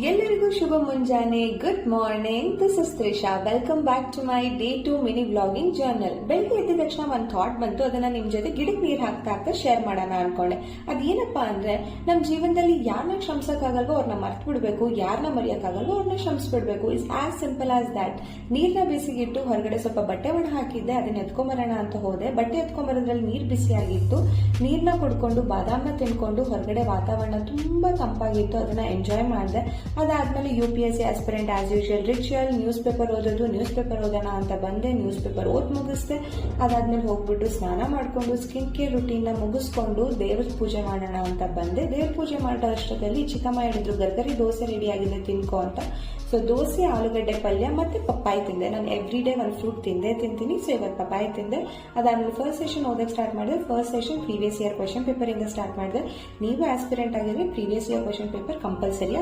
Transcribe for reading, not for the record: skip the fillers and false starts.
ಎಲ್ಲರಿಗೂ ಶುಭ ಮುಂಜಾನೆ. Good morning. This is Trisha. Welcome back to my day 2 mini vlogging journal. ಬೆಳಗ್ಗೆ ಎದ್ದ ತಕ್ಷಣ ಒಂದು ಥಾಟ್ ಬಂತು, ಅದನ್ನ ನಿಮ್ ಜೊತೆ ಗಿಡಕ್ಕೆ ನೀರ್ ಹಾಕ್ತಾ ಶೇರ್ ಮಾಡೋಣ ಅನ್ಕೊಂಡೆ. ಅದೇನಪ್ಪಾ ಅಂದ್ರೆ, ನಮ್ ಜೀವನದಲ್ಲಿ ಯಾರನ್ನ ಕ್ಷಮಿಸಕ್ಕಾಗಲ್ವೋ ಅವ್ರನ್ನ ಮರ್ತು ಬಿಡ್ಬೇಕು, ಯಾರನ್ನ ಮರೆಯಕ್ಕಾಗಲ್ವೋ ಅವ್ರನ್ನ ಕ್ಷಮಿಸ್ಬಿಡ್ಬೇಕು. It's as simple as that. ನೀರ್ನ ಬಿಸಿಗಿಟ್ಟು ಹೊರಗಡೆ ಸ್ವಲ್ಪ ಬಟ್ಟೆ ಒಣ ಹಾಕಿದ್ದೆ, ಅದನ್ನ ಎತ್ಕೊಂಬರೋಣ ಅಂತ ಹೋದೆ. ಬಟ್ಟೆ ಎತ್ಕೊಂಬರೋದ್ರಲ್ಲಿ ನೀರ್ ಬಿಸಿ ಆಗಿತ್ತು. ನೀರ್ನ ಕುಡ್ಕೊಂಡು ಬಾದಾಮ್ನ ತಿನ್ಕೊಂಡು ಹೊರಗಡೆ ವಾತಾವರಣ ತುಂಬಾ ತಂಪಾಗಿತ್ತು, ಅದನ್ನ ಎಂಜಾಯ್ ಮಾಡಿದೆ. ಅದಾದ್ಮೇಲೆ UPSC aspirant as usual ritual news paper ಓದೋಣ ಅಂತ ಬಂದೆ. ನ್ಯೂಸ್ ಪೇಪರ್ ಓದ್ ಮುಗಿಸ್ದೆ. ಅದಾದ್ಮೇಲೆ ಹೋಗ್ಬಿಟ್ಟು ಸ್ನಾನ ಮಾಡ್ಕೊಂಡು ಸ್ಕಿನ್ ಕೇರ್ ರುಟೀನ್ ನ ಮುಗಿಸ್ಕೊಂಡು ದೇವ್ರ ಪೂಜೆ ಮಾಡೋಣ ಅಂತ ಬಂದೆ. ದೇವ್ರ ಪೂಜೆ ಮಾಡೋ ಅಷ್ಟರಲ್ಲಿ ಚಿಕ್ಕಮ್ಮ ಹೇಳಿದ್ರು ಗರ್ಗರಿ ದೋಸೆ ರೆಡಿ ಆಗಿದೆ ತಿನ್ಕೋ ಅಂತ. ಸೊ ದೋಸೆ, ಆಲೂಗಡ್ಡೆ ಪಲ್ಯ ಮತ್ತೆ ಪಪ್ಪಾಯಿ ತಿಂದೆ. ನಾನು ಎವ್ರಿ ಡೇ ಒಂದು ಫ್ರೂಟ್ ತಿಂತೀನಿ. ಸೊ ಇವತ್ತು ಪಪ್ಪಾಯಿ ತಿಂದೆ. ಅದಾದ್ಮೇಲೆ ಫಸ್ಟ್ ಸೆಷನ್ ಓದಕ್ಕೆ ಸ್ಟಾರ್ಟ್ ಮಾಡಿದೆ. First session previous year question paper ಇಂದ ಸ್ಟಾರ್ಟ್ ಮಾಡಿದೆ. ನೀವು ಆಸ್ಪಿರೆಂಟ್ ಆಗಿದ್ರೆ previous year question paper compulsory